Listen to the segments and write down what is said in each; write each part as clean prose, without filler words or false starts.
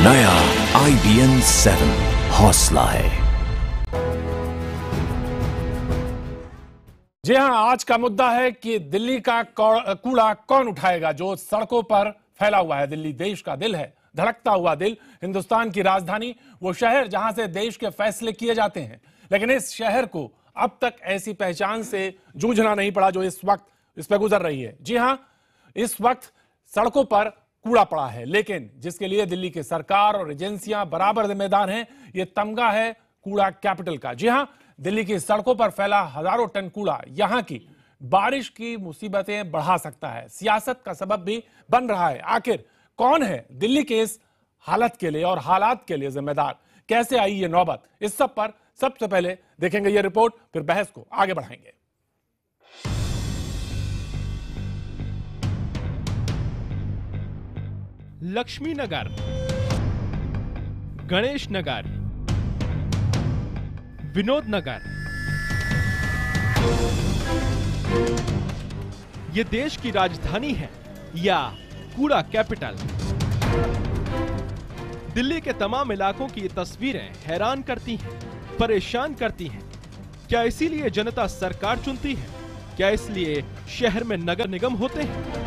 नया IBN 7 हौसला है। जी हां, आज का मुद्दा है कि दिल्ली का कूड़ा कौन उठाएगा, जो सड़कों पर फैला हुआ है। दिल्ली देश का दिल है, धड़कता हुआ दिल, हिंदुस्तान की राजधानी, वो शहर जहां से देश के फैसले किए जाते हैं। लेकिन इस शहर को अब तक ऐसी पहचान से जूझना नहीं पड़ा जो इस वक्त इस पर गुजर रही है। जी हां, इस वक्त सड़कों पर कूड़ा पड़ा है, लेकिन जिसके लिए दिल्ली की सरकार और एजेंसियां बराबर जिम्मेदार हैं, ये तमगा है कूड़ा कैपिटल का। जी हां, दिल्ली की सड़कों पर फैला हजारों टन कूड़ा यहां की बारिश की मुसीबतें बढ़ा सकता है, सियासत का सबब भी बन रहा है। आखिर कौन है दिल्ली के इस हालत के लिए और हालात के लिए जिम्मेदार? कैसे आई ये नौबत? इस सब पर सबसे पहले देखेंगे ये रिपोर्ट, फिर बहस को आगे बढ़ाएंगे। लक्ष्मी नगर, गणेश नगर, विनोद नगर, ये देश की राजधानी है या कूड़ा कैपिटल। दिल्ली के तमाम इलाकों की ये तस्वीरें हैरान करती हैं, परेशान करती हैं। क्या इसीलिए जनता सरकार चुनती है? क्या इसलिए शहर में नगर निगम होते हैं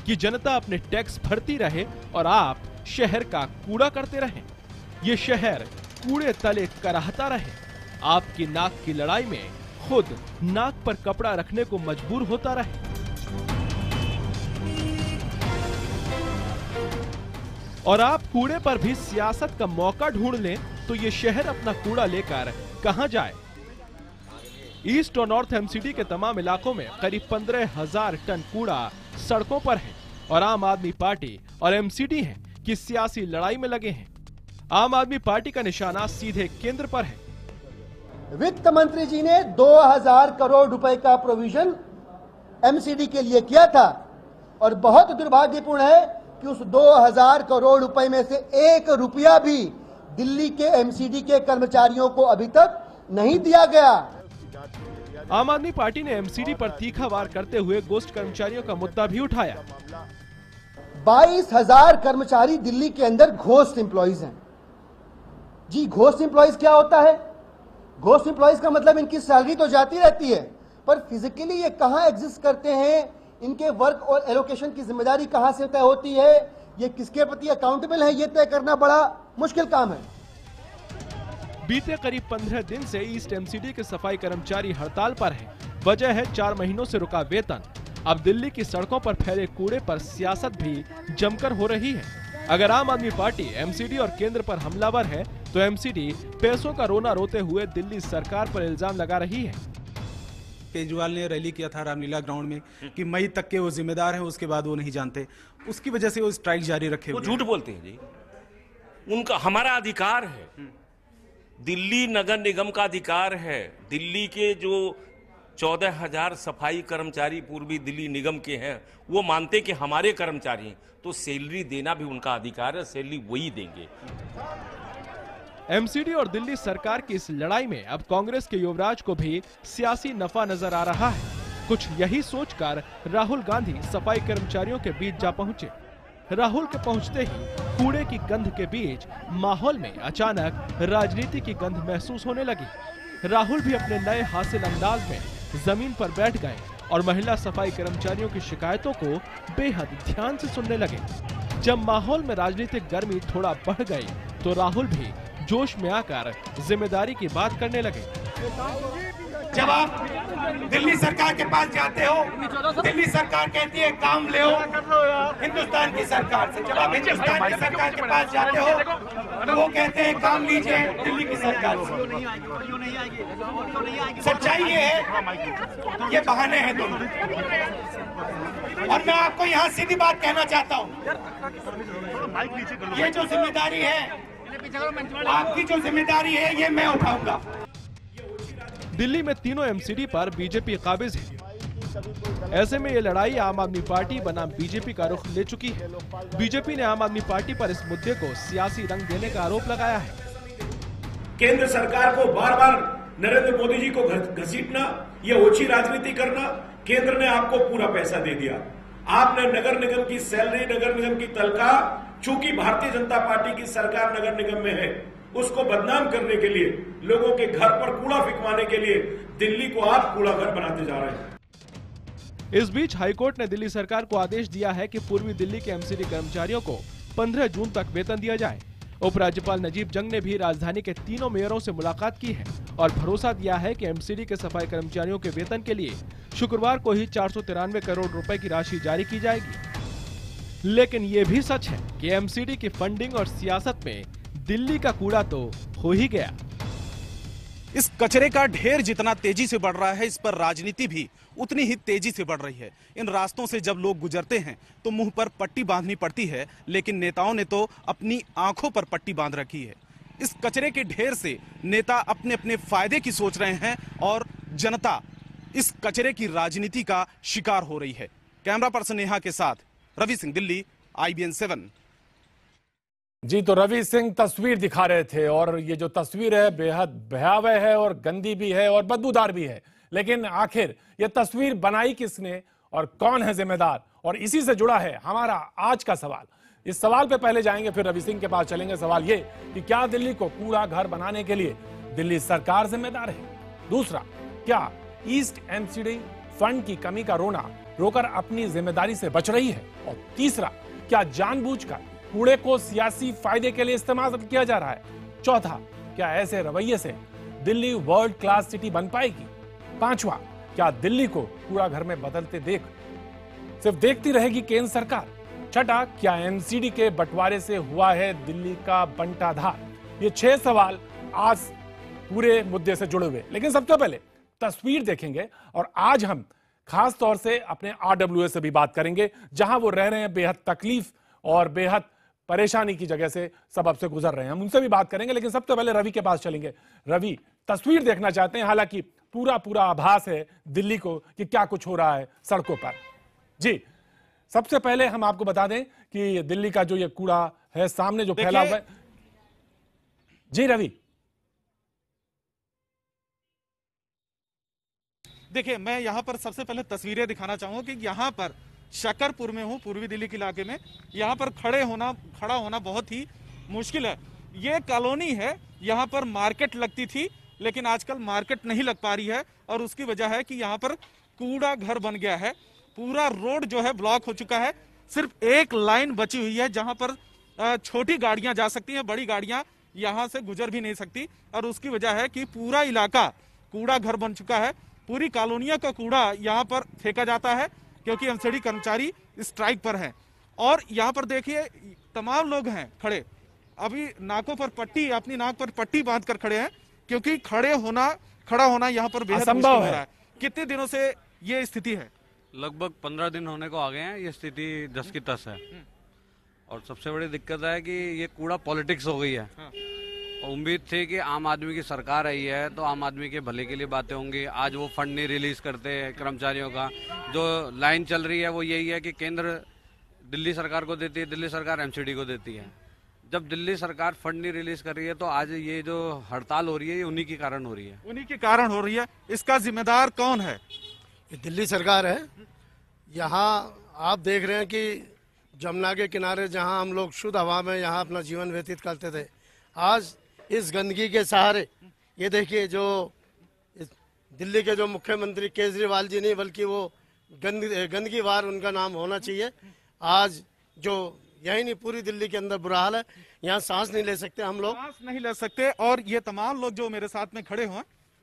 कि जनता अपने टैक्स भरती रहे और आप शहर का कूड़ा करते रहें? ये शहर कूड़े तले कराहता रहे, आपकी नाक की लड़ाई में खुद नाक पर कपड़ा रखने को मजबूर होता रहे। और आप कूड़े पर भी सियासत का मौका ढूंढ लें तो ये शहर अपना कूड़ा लेकर कहां जाए? ईस्ट और नॉर्थ एमसीडी के तमाम इलाकों में करीब 15,000 टन कूड़ा सड़कों पर है और आम आदमी पार्टी और एमसीडी हैं कि सियासी लड़ाई में लगे हैं। आम आदमी पार्टी का निशाना सीधे केंद्र पर है। वित्त मंत्री जी ने 2000 करोड़ रुपए का प्रोविजन एमसीडी के लिए किया था और बहुत दुर्भाग्यपूर्ण है कि उस 2000 करोड़ रुपए में से 1 रुपया भी दिल्ली के एमसीडी के कर्मचारियों को अभी तक नहीं दिया गया। आम आदमी पार्टी ने एमसीडी पर तीखा वार करते हुए गोश्त कर्मचारियों का मुद्दा भी उठाया। 22,000 कर्मचारी दिल्ली के अंदर घोस्ट एम्प्लॉइज हैं। जी, घोस्ट एम्प्लॉइज क्या होता है? घोस्ट एम्प्लॉइज का मतलब इनकी सैलरी तो जाती रहती है, पर फिजिकली ये कहां एग्जिस्ट करते हैं, इनके वर्क और एलोकेशन की जिम्मेदारी कहां से तय होती है, ये किसके प्रति अकाउंटेबल है, ये तय करना बड़ा मुश्किल काम है। बीते करीब 15 दिन से ईस्ट एमसीडी के सफाई कर्मचारी हड़ताल पर हैं। वजह है 4 महीनों से रुका वेतन। अब दिल्ली की सड़कों पर फैले कूड़े पर सियासत भी जमकर हो रही है। अगर आम आदमी पार्टी एमसीडी और केंद्र पर हमलावर है तो एमसीडी पैसों का रोना रोते हुए दिल्ली सरकार पर इल्जाम लगा रही है। केजरीवाल ने रैली किया था रामलीला ग्राउंड में कि मई तक के वो जिम्मेदार हैं, उसके बाद वो नहीं जानते। उसकी वजह से वो स्ट्राइक जारी रखे। वो झूठ बोलते हैं जी, उनका हमारा अधिकार है, दिल्ली नगर निगम का अधिकार है। दिल्ली के जो 14,000 सफाई कर्मचारी पूर्वी दिल्ली निगम के हैं, वो मानते कि हमारे कर्मचारी हैं, तो सैलरी देना भी उनका अधिकार है, सैलरी वही देंगे। एमसीडी और दिल्ली सरकार की इस लड़ाई में अब कांग्रेस के युवराज को भी सियासी नफा नजर आ रहा है। कुछ यही सोचकर राहुल गांधी सफाई कर्मचारियों के बीच जा पहुंचे। राहुल के पहुंचते ही कूड़े की गंध के बीच माहौल में अचानक राजनीति की गंध महसूस होने लगी। राहुल भी अपने नए हासिल अंदाज में जमीन पर बैठ गए और महिला सफाई कर्मचारियों की शिकायतों को बेहद ध्यान से सुनने लगे। जब माहौल में राजनीतिक गर्मी थोड़ा बढ़ गई तो राहुल भी जोश में आकर जिम्मेदारी की बात करने लगे। जब आप दिल्ली सरकार के पास जाते हो, दिल्ली सरकार कहती है काम ले हिंदुस्तान की सरकार से। जब आप हिंदुस्तान की सरकार के पास जाते हो तो वो कहते हैं काम लीजिए दिल्ली की सरकार से। सच्चाई ये है, ये बहाने हैं दोनों। और मैं आपको यहाँ सीधी बात कहना चाहता हूँ, ये जो जिम्मेदारी है, आपकी जो जिम्मेदारी है, ये मैं उठाऊंगा। दिल्ली में तीनों एमसीडी पर बीजेपी काबिज है। ऐसे में ये लड़ाई आम आदमी पार्टी बनाम बीजेपी का रुख ले चुकी है। बीजेपी ने आम आदमी पार्टी पर इस मुद्दे को सियासी रंग देने का आरोप लगाया है। केंद्र सरकार को बार बार नरेंद्र मोदी जी को घसीटना, ये ओछी राजनीति करना। केंद्र ने आपको पूरा पैसा दे दिया, आपने नगर निगम की सैलरी, नगर निगम की तनख्वाह चूंकि भारतीय जनता पार्टी की सरकार नगर निगम में है, उसको बदनाम करने के लिए, लोगों के घर पर कूड़ा फिकवाने के लिए दिल्ली को आप कूड़ा घर बनाते जा रहे हैं। इस बीच हाईकोर्ट ने दिल्ली सरकार को आदेश दिया है कि पूर्वी दिल्ली के एमसीडी कर्मचारियों को 15 जून तक वेतन दिया जाए। उपराज्यपाल नजीब जंग ने भी राजधानी के तीनों मेयरों से मुलाकात की है और भरोसा दिया है कि एमसीडी के सफाई कर्मचारियों के वेतन के लिए शुक्रवार को ही 493 करोड़ रुपए की राशि जारी की जाएगी। लेकिन ये भी सच है कि एमसीडी की फंडिंग और सियासत में दिल्ली का कूड़ा तो हो ही गया। इस कचरे का ढेर जितना तेजी से बढ़ रहा है, इस पर राजनीति भी उतनी ही तेजी से बढ़ रही है। इन रास्तों से जब लोग गुजरते हैं तो मुंह पर पट्टी बांधनी पड़ती है, लेकिन नेताओं ने तो अपनी आंखों पर पट्टी बांध रखी है। इस कचरे के ढेर से नेता अपने अपने फायदे की सोच रहे हैं और जनता इस कचरे की राजनीति का शिकार हो रही है। कैमरा पर्सन नेहा के साथ रवि सिंह, दिल्ली, IBN 7। जी, तो रवि सिंह तस्वीर दिखा रहे थे और ये जो तस्वीर है बेहद भयावह है और गंदी भी है और बदबूदार भी है। लेकिन आखिर ये तस्वीर बनाई किसने और कौन है जिम्मेदार, और इसी से जुड़ा है हमारा आज का सवाल। इस सवाल पे पहले जाएंगे, फिर रवि सिंह के पास चलेंगे। सवाल ये कि क्या दिल्ली को कूड़ा घर बनाने के लिए दिल्ली सरकार जिम्मेदार है? दूसरा, क्या ईस्ट एमसीडी फंड की कमी का रोना रोकर अपनी जिम्मेदारी से बच रही है? और तीसरा, क्या जानबूझकर कूड़े को सियासी फायदे के लिए इस्तेमाल किया जा रहा है? चौथा, क्या ऐसे रवैये से दिल्ली वर्ल्ड क्लास सिटी बन पाएगी? पांचवा, क्या दिल्ली को कूड़ा घर में बदलते देख सिर्फ देखती रहेगी केंद्र सरकार? छठा, क्या एमसीडी के बंटवारे से हुआ है दिल्ली का बंटाधार? ये 6 सवाल आज पूरे मुद्दे से जुड़े हुए। लेकिन सबसे पहले तस्वीर देखेंगे और आज हम खास तौर से अपने RWA से भी बात करेंगे, जहां वो रह रहे हैं। बेहद तकलीफ और बेहद परेशानी की जगह से सबब से गुजर रहे हैं, हम उनसे भी बात करेंगे। लेकिन सबसे पहले रवि के पास चलेंगे। रवि, तस्वीर देखना चाहते हैं, हालांकि पूरा आभास है दिल्ली को कि क्या कुछ हो रहा है सड़कों पर। जी, सबसे पहले हम आपको बता दें कि दिल्ली का जो ये कूड़ा है सामने जो फैला हुआ है। जी रवि, देखिए, मैं यहाँ पर सबसे पहले तस्वीरें दिखाना चाहूंगा कि यहाँ पर शकरपुर में हूँ, पूर्वी दिल्ली के इलाके में। यहाँ पर खड़ा होना बहुत ही मुश्किल है। ये कॉलोनी है, यहाँ पर मार्केट लगती थी, लेकिन आजकल मार्केट नहीं लग पा रही है और उसकी वजह है कि यहाँ पर कूड़ा घर बन गया है। पूरा रोड जो है ब्लॉक हो चुका है। सिर्फ एक लाइन बची हुई है जहाँ पर छोटी गाड़ियां जा सकती हैं, बड़ी गाड़ियां यहाँ से गुजर भी नहीं सकती। और उसकी वजह है कि पूरा इलाका कूड़ा घर बन चुका है। पूरी कॉलोनियों का कूड़ा यहाँ पर फेंका जाता है क्योंकि एमसीडी कर्मचारी स्ट्राइक पर हैं। और यहाँ पर देखिए तमाम लोग हैं खड़े, अभी नाकों पर पट्टी, अपनी नाक पर पट्टी बांध कर खड़े हैं क्योंकि खड़ा होना यहाँ पर बेहद मुश्किल हो रहा है। कितने दिनों से ये स्थिति है? लगभग 15 दिन होने को आ गए हैं। ये स्थिति 10 की 10 है। और सबसे बड़ी दिक्कत है कि ये कूड़ा पॉलिटिक्स हो गई है। उम्मीद थी कि आम आदमी की सरकार आई है तो आम आदमी के भले के लिए बातें होंगी। आज वो फंड नहीं रिलीज करते कर्मचारियों का। जो लाइन चल रही है वो यही है कि केंद्र दिल्ली सरकार को देती है, दिल्ली सरकार एमसीडी को देती है। जब दिल्ली सरकार फंड नहीं रिलीज कर रही है तो आज ये जो हड़ताल हो रही है ये उन्हीं के कारण हो रही है। उन्हीं के कारण हो रही है। इसका जिम्मेदार कौन है? ये दिल्ली सरकार है। यहाँ आप देख रहे हैं कि जमुना के किनारे जहाँ हम लोग शुद्ध हवा में यहाँ अपना जीवन व्यतीत करते थे, आज इस गंदगी के सहारे ये देखिए जो दिल्ली के जो मुख्यमंत्री केजरीवाल जी नहीं बल्कि वो गंदगी वार उनका नाम होना चाहिए। आज जो यही नहीं पूरी दिल्ली के अंदर बुरा हाल है। यहाँ सांस नहीं ले सकते हम लोग, सांस नहीं ले सकते। और ये तमाम लोग जो मेरे साथ में खड़े हुए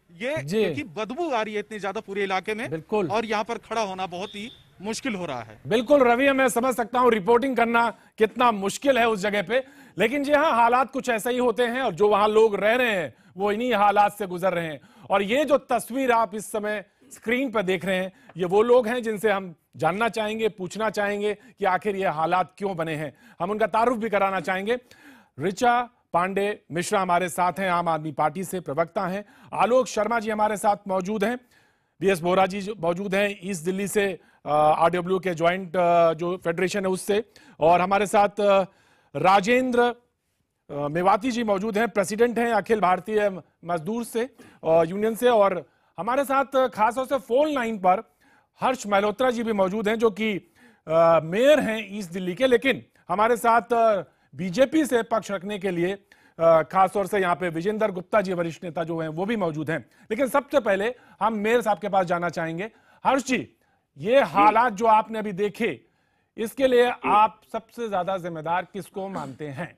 ये बदबू आ रही है इतनी ज्यादा पूरे इलाके में। बिल्कुल। और यहाँ पर खड़ा होना बहुत ही मुश्किल हो रहा है। बिल्कुल रवि, मैं समझ सकता हूं रिपोर्टिंग करना कितना मुश्किल है उस जगह पे, लेकिन जी हाँ, हालात कुछ ऐसे ही होते हैं और जो वहां लोग रह रहे हैं वो इन्हीं हालात से गुजर रहे हैं। और ये जो तस्वीर आप इस समय स्क्रीन पर देख रहे हैं, ये वो लोग हैं जिनसे हम जानना चाहेंगे, पूछना चाहेंगे कि आखिर ये हालात क्यों बने हैं। हम उनका तारुफ भी कराना चाहेंगे। ऋचा पांडे मिश्रा हमारे साथ हैं, आम आदमी पार्टी से प्रवक्ता हैं। आलोक शर्मा जी हमारे साथ मौजूद हैं। बीएस बोरा जी मौजूद हैं ईस्ट दिल्ली से, RWA के ज्वाइंट जो फेडरेशन है उससे। और हमारे साथ राजेंद्र मेवाती जी मौजूद हैं, प्रेसिडेंट हैं अखिल भारतीय मजदूर से यूनियन से। और हमारे साथ खासतौर से फोन लाइन पर हर्ष मल्होत्रा जी भी मौजूद हैं जो कि मेयर हैं ईस्ट दिल्ली के, लेकिन हमारे साथ बीजेपी से पक्ष रखने के लिए खासतौर से यहाँ पे विजेंद्र गुप्ता जी वरिष्ठ नेता जो हैं वो भी मौजूद हैं। लेकिन सबसे पहले हम मेयर साहब के पास जाना चाहेंगे। हर्ष जी, ये हालात जो आपने अभी देखे, इसके लिए आप सबसे ज्यादा जिम्मेदार किसको मानते हैं?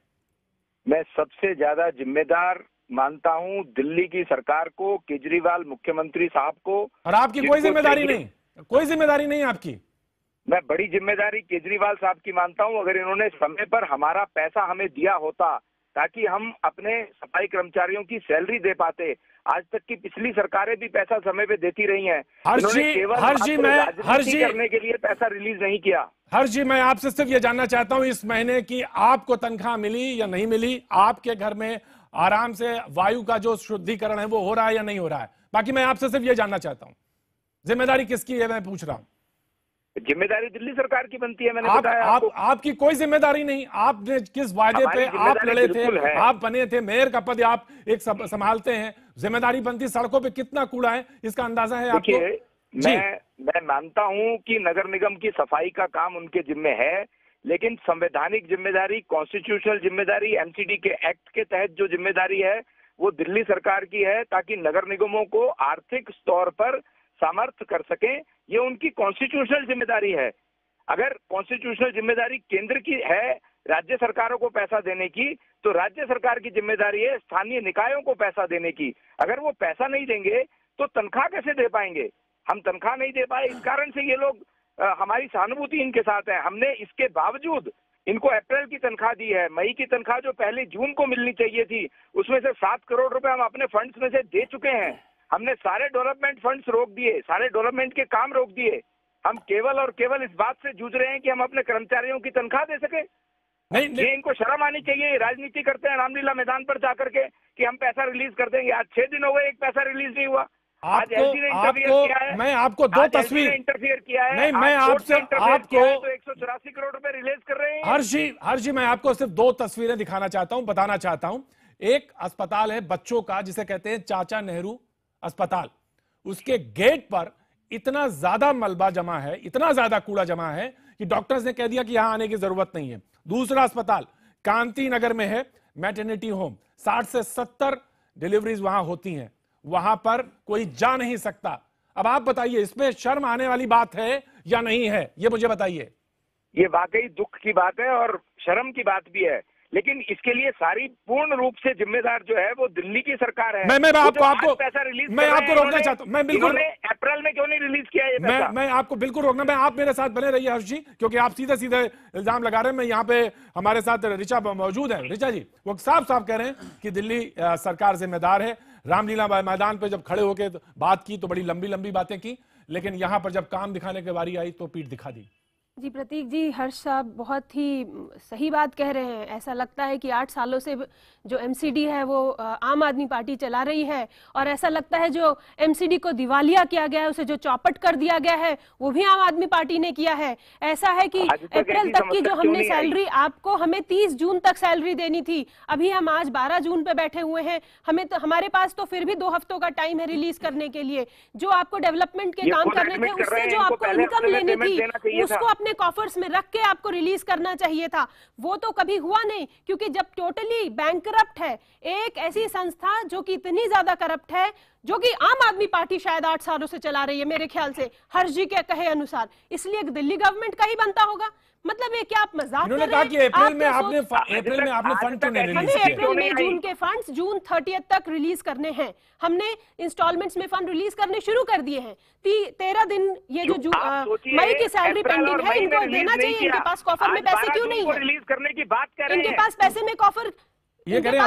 मैं सबसे ज्यादा जिम्मेदार मानता हूं दिल्ली की सरकार को, केजरीवाल मुख्यमंत्री साहब को। और आपकी कोई जिम्मेदारी नहीं? कोई जिम्मेदारी नहीं आपकी? मैं बड़ी जिम्मेदारी केजरीवाल साहब की मानता हूं। अगर इन्होंने समय पर हमारा पैसा हमें दिया होता ताकि हम अपने सफाई कर्मचारियों की सैलरी दे पाते। आज तक की पिछली सरकारें भी पैसा समय पे देती रही हैं। इन्होंने केवल राजनीति करने के लिए पैसा रिलीज नहीं किया। हर्ष जी, मैं आपसे सिर्फ ये जानना चाहता हूं, इस महीने की आपको तनख्वाह मिली या नहीं मिली? आपके घर में आराम से वायु का जो शुद्धिकरण है वो हो रहा है या नहीं हो रहा है? बाकी मैं आपसे सिर्फ ये जानना चाहता हूं, जिम्मेदारी किसकी है मैं पूछ रहा हूं। जिम्मेदारी दिल्ली सरकार की बनती है। मैंने बताया आपकी कोई जिम्मेदारी नहीं। आपने किस वायदे पे आप लड़े थे, आप बने थे, मेयर का पद आप एक संभालते हैं, जिम्मेदारी बनती सड़कों पे कितना कूड़ा है इसका अंदाजा है आपको? मैं मानता हूं कि नगर निगम की सफाई का काम उनके जिम्मे है, लेकिन संवैधानिक जिम्मेदारी, कॉन्स्टिट्यूशनल जिम्मेदारी, एमसीडी के एक्ट के तहत जो जिम्मेदारी है वो दिल्ली सरकार की है, ताकि नगर निगमों को आर्थिक तौर पर सामर्थ्य कर सकें। ये उनकी कॉन्स्टिट्यूशनल जिम्मेदारी है। अगर कॉन्स्टिट्यूशनल जिम्मेदारी केंद्र की है राज्य सरकारों को पैसा देने की, तो राज्य सरकार की जिम्मेदारी है स्थानीय निकायों को पैसा देने की। अगर वो पैसा नहीं देंगे तो तनख्वाह कैसे दे पाएंगे? हम तनख्वाह नहीं दे पाए, इस कारण से ये लोग हमारी सहानुभूति इनके साथ है। हमने इसके बावजूद इनको अप्रैल की तनख्वाह दी है। मई की तनख्वाह जो पहले जून को मिलनी चाहिए थी, उसमें से 7 करोड़ रुपए हम अपने फंड्स में से दे चुके हैं। हमने सारे डेवलपमेंट फंड्स रोक दिए, सारे डेवलपमेंट के काम रोक दिए। हम केवल और केवल इस बात से जूझ रहे हैं कि हम अपने कर्मचारियों की तनख्वाह दे सके। नहीं, ये इनको शर्म आनी चाहिए। राजनीति करते हैं रामलीला मैदान पर जाकर के कि हम पैसा रिलीज कर देंगे। आज 6 दिन हो गए, एक पैसा रिलीज नहीं हुआ। आज एलजी ने इंटरफियर किया है। मैं आपको दो तस्वीर इंटरफियर किया है। नहीं, मैं आपसे आपको 184 करोड़ रुपए रिलीज कर रहे हैं। हर्ष जी, मैं आपको सिर्फ 2 तस्वीरें दिखाना चाहता हूं, बताना चाहता हूं। एक अस्पताल है बच्चों का, जिसे कहते हैं चाचा नेहरू अस्पताल। उसके गेट पर इतना ज्यादा मलबा जमा है, इतना ज्यादा कूड़ा जमा है कि डॉक्टर्स ने कह दिया कि यहां आने की जरूरत नहीं है। दूसरा अस्पताल कांति नगर में है, मैटरनिटी होम, 60 से 70 डिलीवरीज वहां होती हैं, वहां पर कोई जा नहीं सकता। अब आप बताइए, इसमें शर्म आने वाली बात है या नहीं है, ये मुझे बताइए। ये वाकई दुख की बात है और शर्म की बात भी है, लेकिन इसके लिए सारी पूर्ण रूप से जिम्मेदार जो है वो दिल्ली की सरकार है। मैं आपको पैसा रिलीज मैं आपको रोकना चाहता हूं। मैं बिल्कुल अप्रैल में क्यों नहीं रिलीज किया ये पैसा? मैं आपको बिल्कुल रोकना, मैं आप मेरे साथ बने रहिए हर्ष जी, क्योंकि आप सीधे सीधे इल्जाम लगा रहे हैं। मैं यहाँ पे हमारे साथ ऋचा मौजूद है। ऋचा जी, वो साफ साफ कह रहे हैं कि दिल्ली सरकार जिम्मेदार है। रामलीला मैदान पे जब खड़े होकर बात की तो बड़ी लंबी लंबी बातें की, लेकिन यहां पर जब काम दिखाने की बारी आई तो पीठ दिखा दी। जी प्रतीक जी, हर्ष साहब बहुत ही सही बात कह रहे हैं। ऐसा लगता है कि 8 सालों से जो एमसीडी है वो आम आदमी पार्टी चला रही है, और ऐसा लगता है जो एमसीडी को दिवालिया किया गया है, उसे जो चौपट कर दिया गया है, वो भी आम आदमी पार्टी ने किया है। ऐसा है कि अप्रैल तक की जो हमने सैलरी आपको, हमें 30 जून तक सैलरी देनी थी, अभी हम आज 12 जून पे बैठे हुए हैं। हमारे पास तो फिर भी 2 हफ्तों का टाइम है रिलीज करने के लिए। जो आपको डेवलपमेंट के काम करने थे, उससे जो आपको इनकम लेनी थी, उसको अपने कॉफर्स में रख के आपको रिलीज करना चाहिए था। वो तो कभी हुआ नहीं, क्योंकि जब टोटली बैंकरप्ट है एक ऐसी संस्था जो कि इतनी ज्यादा करप्ट है, जो कि आम आदमी पार्टी शायद 8 सालों से चला रही है मेरे ख्याल से, हर्ष जी के कहे अनुसार, इसलिए दिल्ली गवर्नमेंट का ही बनता होगा। मतलब ये क्या आप मजाक कर रहे हैं? कि अप्रैल में आपने फंड क्यों नहीं रिलीज किए? अप्रैल में जून के फंड्स जून 30 तक रिलीज करने हैं। हमने इंस्टॉलमेंट्स में फंड रिलीज करने शुरू कर दिए हैं। 13 दिन ये जो मई की सैलरी पेंडिंग है, इनको देना चाहिए। इनके पास कॉफर में पैसे क्यों नहीं है? रिलीज करने की बात कर रहे हैं। इनके पास पैसे में कॉफर, ये कह रहे हैं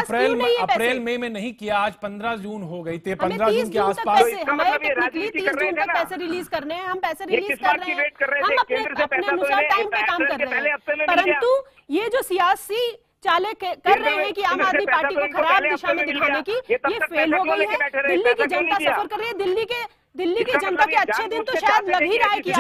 अप्रैल मई में नहीं किया, आज 15 जून हो गई थी, 15 जून के आसपास। हमें 30 जून तक पैसे रिलीज करने हैं, हम पैसे रिलीज कर रहे हैं, हम अपने अनुसार टाइम पे काम कर रहे हैं। परंतु ये जो सियासी चाले कर रहे हैं कि आम आदमी पार्टी को खराब दिशा में दिखाने की, ये फेल हो गई है। दिल्ली की जनता सफर कर रही है। दिल्ली की जनता के अच्छे दिन तो शायद लग ही रहा है कि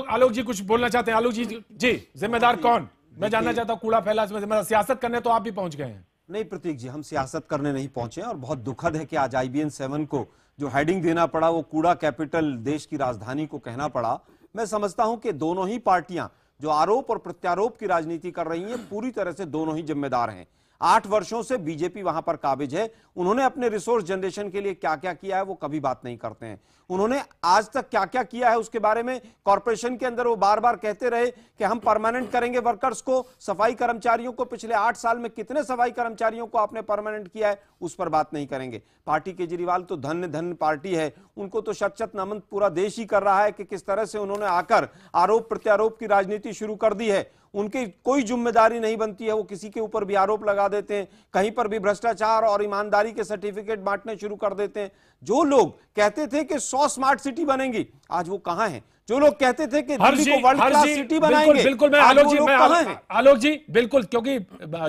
आलोक जी कुछ बोलना चाहते हैं। आलोक जी, जिम्मेदार कौन? मैं जानना चाहता हूँ। कूड़ा फैला इसमें जिम्मेदार, सियासत करने तो आप भी पहुंच गए हैं। नहीं प्रतीक जी, हम सियासत करने नहीं पहुंचे और बहुत दुखद है कि आज IBN 7 को जो हेडिंग देना पड़ा वो कूड़ा कैपिटल देश की राजधानी को कहना पड़ा। मैं समझता हूं कि दोनों ही पार्टियां जो आरोप और प्रत्यारोप की राजनीति कर रही हैं, पूरी तरह से दोनों ही जिम्मेदार हैं। 8 वर्षों से बीजेपी वहां पर काबिज है। उन्होंने अपने रिसोर्स जनरेशन के लिए क्या क्या किया है वो कभी बात नहीं करते हैं। उन्होंने आज तक क्या क्या किया है उसके बारे में कॉर्पोरेशन के अंदर वो बार बार कहते रहे कि हम परमानेंट करेंगे वर्कर्स को, सफाई कर्मचारियों को। पिछले 8 साल में कितने सफाई कर्मचारियों को आपने परमानेंट किया है उस पर बात नहीं करेंगे। पार्टी केजरीवाल तो धन्य धन्य पार्टी है, उनको तो शत शत नमन पूरा देश ही कर रहा है कि किस तरह से उन्होंने आकर आरोप प्रत्यारोप की राजनीति शुरू कर दी है। उनकी कोई जिम्मेदारी नहीं बनती है, वो किसी के ऊपर भी आरोप लगा देते हैं, कहीं पर भी भ्रष्टाचार और ईमानदारी के सर्टिफिकेट बांटने शुरू कर देते हैं। जो लोग कहते थे कि 100 स्मार्ट सिटी बनेंगी, आज वो कहां हैं? जो लोग कहते थे कि दिल्ली को वर्ल्ड क्लास सिटी बनाएंगे, बिल्कुल मैं आलोक जी बिल्कुल, क्योंकि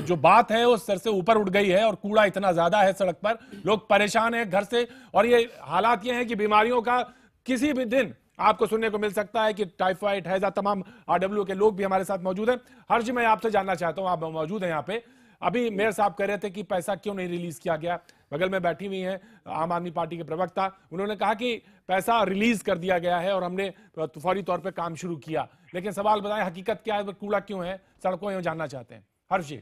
जो बात है वो सर से ऊपर उठ गई है और कूड़ा इतना ज्यादा है सड़क पर, लोग परेशान हैं घर से। और ये हालात ये हैं कि बीमारियों का किसी भी दिन आपको सुनने को मिल सकता है कि टाइफाइड, हैजा, तमाम आरडब्ल्यू के लोग भी हमारे साथ मौजूद हैं। हर्ष जी, मैं आपसे जानना चाहता हूं, आप मौजूद हैं यहाँ पे। अभी मेयर साहब कह रहे थे कि पैसा क्यों नहीं रिलीज किया गया। बगल में बैठी हुई हैं आम आदमी पार्टी के प्रवक्ता, उन्होंने कहा कि पैसा रिलीज कर दिया गया है और हमने फौरी तौर पे काम शुरू किया। लेकिन सवाल बताएं, हकीकत क्या है, कूड़ा क्यों है सड़कों में, जानना चाहते हैं। हर्ष जी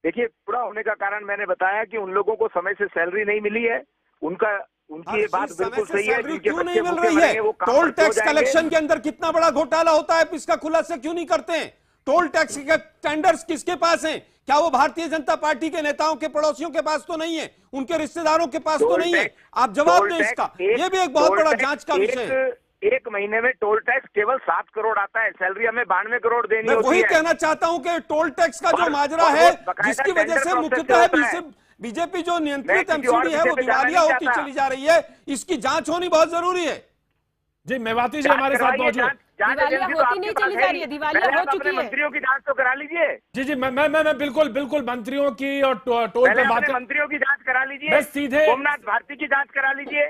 देखिए, कूड़ा होने का कारण मैंने बताया कि उन लोगों को समय से सैलरी नहीं मिली है। उनकी ये बात बिल्कुल सही है। क्यों नहीं मिल रही है? टोल टैक्स कलेक्शन के अंदर कितना बड़ा घोटाला होता है, इसका खुलासा क्यों नहीं करते हैं? टोल टैक्स के टेंडर्स किसके पास हैं? क्या वो भारतीय जनता पार्टी के नेताओं के पड़ोसियों के पास तो नहीं है, उनके रिश्तेदारों के पास तो नहीं है? आप जवाब दें इसका। ये भी एक बहुत बड़ा जांच का विषय है। एक महीने में टोल टैक्स केवल 7 करोड़ आता है, सैलरी हमें 92 करोड़ देनी होती है। वही कहना चाहता हूं कि टोल टैक्स का जो माजरा है, जिसकी वजह से मुख्यतः बीजेपी जो नियंत्रित एमसीडी है वो दिवालिया होती चली जा रही है, इसकी जांच होनी बहुत जरूरी है। जी मेवाती जी हमारे साथ मौजूद। दिवालिया होती नहीं चली जा रही है, दिवालिया हो चुकी है। मंत्रियों की जांच तो करा लीजिए। जी मैं बिल्कुल मंत्रियों की और टोल पे बात, मंत्रियों की जांच करा लीजिए, सीधे सोमनाथ भारती की जांच करा लीजिए,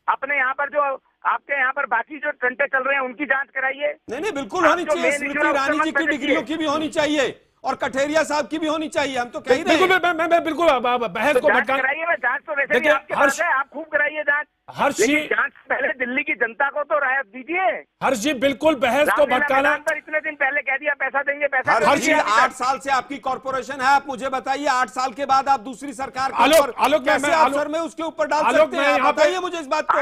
अपने यहाँ पर जो आपके यहाँ पर बाकी जो टंटे चल रहे हैं उनकी जांच कराइए। नहीं बिल्कुल होनी चाहिए। स्मृति ईरानी जी की डिग्रियों की भी होनी चाहिए और कठेरिया साहब की भी होनी चाहिए। हम तो कह रहे हैं मैं बिल्कुल बहस को भटका कराइए। मैं जांच तो वैसे भी आपके पास है, आप खूब कराइए जांच। हर्ष जी जांच पहले दिल्ली की जनता को तो राहत दीजिए। हर्ष जी बिल्कुल बहस को भटकाना। इतने दिन पहले कह दिया पैसा देंगे, पैसा। हर्ष जी 8 साल से आपकी कॉर्पोरेशन है, आप मुझे बताइए 8 साल के बाद आप दूसरी सरकार के ऊपर कैसे अफसर में उसके ऊपर डाल सकते हैं? बताइए मुझे इस बात को।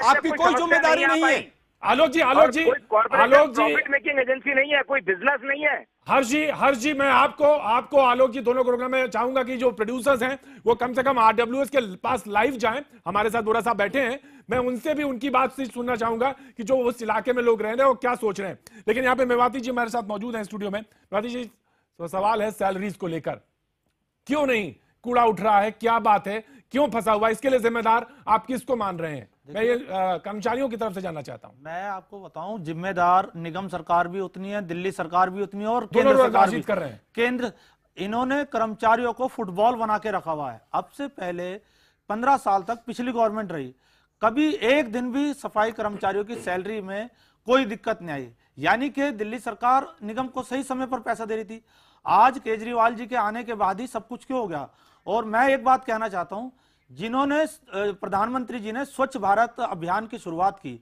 आपकी कोई जिम्मेदारी नहीं है। आलोक जी प्रॉफिट मेकिंग एजेंसी नहीं है, कोई बिजनेस नहीं है। हर्ष जी मैं आपको आलोक जी दोनों प्रोग्राम में चाहूंगा कि जो प्रोड्यूसर्स हैं वो कम से कम आरडब्ल्यूएस के पास लाइव जाएं। हमारे साथ बोरा साहब बैठे हैं, मैं उनसे भी उनकी बात से सुनना चाहूंगा कि जो उस इलाके में लोग रह रहे हैं वो क्या सोच रहे हैं। लेकिन यहाँ पे मेवाती जी हमारे साथ मौजूद हैं स्टूडियो में। मेवाती जी, तो सवाल है सैलरीज को लेकर, क्यों नहीं कूड़ा उठ रहा है, क्या बात है, क्यों फंसा हुआ, इसके लिए जिम्मेदार आप किसको मान रहे हैं? मैं ये कर्मचारियों की तरफ से जानना चाहता हूं। मैं आपको बताऊं, जिम्मेदार निगम सरकार भी उतनी है, दिल्ली सरकार भी उतनी है और केंद्र सरकार भी कर रहे हैं। केंद्र इन्होंने कर्मचारियों को फुटबॉल बना के रखा हुआ है। अब से पहले 15 साल तक पिछली गवर्नमेंट रही, कभी एक दिन भी सफाई कर्मचारियों की सैलरी में कोई दिक्कत नहीं आई। यानी कि दिल्ली सरकार निगम को सही समय पर पैसा दे रही थी। आज केजरीवाल जी के आने के बाद ही सब कुछ क्यों हो गया? और मैं एक बात कहना चाहता हूं, जिन्होंने प्रधानमंत्री जी ने स्वच्छ भारत अभियान की शुरुआत की,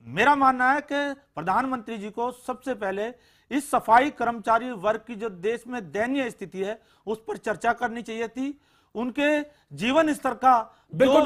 मेरा मानना है कि प्रधानमंत्री जी को सबसे पहले इस सफाई कर्मचारी वर्ग की जो देश में दयनीय स्थिति है उस पर चर्चा करनी चाहिए थी। उनके जीवन स्तर का बिल्कुल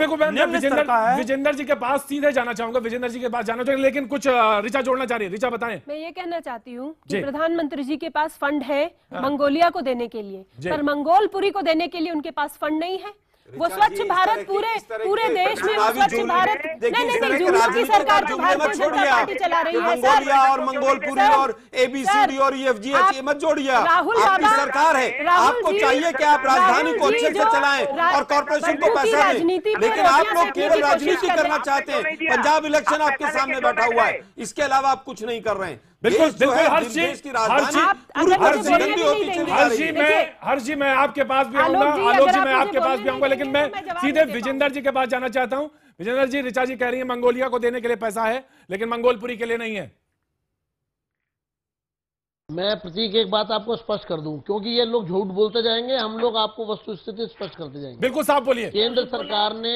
विजेंद्र जी के पास सीधे जाना चाहूंगा, विजेंद्र जी के पास जाना चाहूंगा, लेकिन कुछ ऋचा जोड़ना चाह रही है। ऋचा बताएं। मैं ये कहना चाहती हूँ कि प्रधानमंत्री जी के पास फंड है मंगोलिया को देने के लिए, पर मंगोलपुरी को देने के लिए उनके पास फंड नहीं है। वो स्वच्छ भारत पूरे देश में स्वच्छ भारत नहीं जून की सरकार जो भारतीय जनता पार्टी चला रही है मंगोलिया और मंगोलपुरी और एबीसीडी और ईएफजीएच मत जोड़िए। आपकी सरकार है, आपको चाहिए कि आप राजधानी को अच्छे से चलाएं और कॉर्पोरेशन को पैसा दें, लेकिन आप लोग केवल राजनीति करना चाहते हैं। पंजाब इलेक्शन आपके सामने बैठा हुआ है, इसके अलावा आप कुछ नहीं कर रहे हैं। बिल्कुल हर्ष जी मैं आपके पास भी आऊंगा, आलोक जी मैं आपके पास भी आऊंगा, लेकिन मैं सीधे विजेंद्र जी के पास जाना चाहता हूं। विजेंद्र जी, ऋचा जी कह रही है मंगोलिया को देने के लिए पैसा है लेकिन मंगोलपुरी के लिए नहीं है। मैं प्रतीक एक बात आपको स्पष्ट कर दूं, क्योंकि ये लोग झूठ बोलते जाएंगे, हम लोग आपको वस्तुस्थिति स्पष्ट करते जाएंगे। बिल्कुल साफ बोलिए। केंद्र सरकार ने,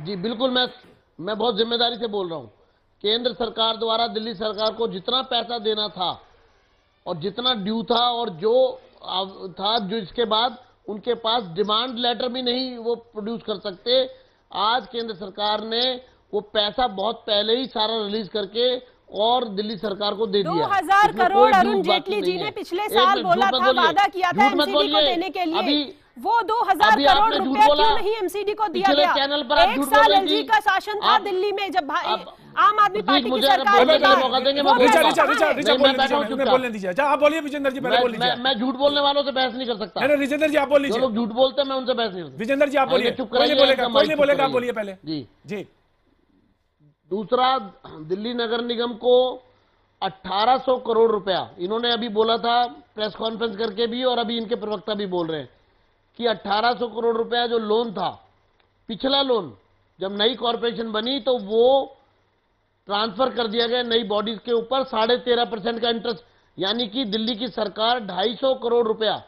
जी बिल्कुल, मैं बहुत जिम्मेदारी से बोल रहा हूं, केंद्र सरकार द्वारा दिल्ली सरकार को जितना पैसा देना था और जितना ड्यू था और जो था, जो इसके बाद उनके पास डिमांड लेटर भी नहीं वो प्रोड्यूस कर सकते। आज केंद्र सरकार ने वो पैसा बहुत पहले ही सारा रिलीज करके और दिल्ली सरकार को दे दिया। 2000 करोड़ अरुण जेटली जी ने पिछले साल बोला था, वादा किया था एमसीडी को देने के लिए। अभी वो 2000 करोड़ रुपया क्यों नहीं एमसीडी को दिया गया? एक साल एलजी का शासन था दिल्ली में, जब आम आदमी पार्टी की सरकार बोलने दीजिए। आप बोलिए विजेंद्र जी, पहले बोल लीजिए। मैं झूठ बोलने वालों से बहस नहीं कर सकता। नहीं विजेंद्र जी आप बोल लीजिए। जो लोग झूठ बोलते हैं मैं उनसे बहस नहीं करता। विजेंद्र जी आप बोलिए। कोई नहीं बोलेगा, आप बोलिए पहले। जी। दूसरा, दिल्ली नगर निगम को 1800 करोड़ रुपया इन्होंने अभी बोला था प्रेस कॉन्फ्रेंस करके भी, और अभी इनके प्रवक्ता भी बोल रहे हैं कि 1800 करोड़ रुपया जो लोन था, पिछला लोन जब नई कॉर्पोरेशन बनी तो वो ट्रांसफर कर दिया गया नई बॉडीज के ऊपर 13.5% का इंटरेस्ट, यानी कि दिल्ली की सरकार 250 करोड़ रुपया,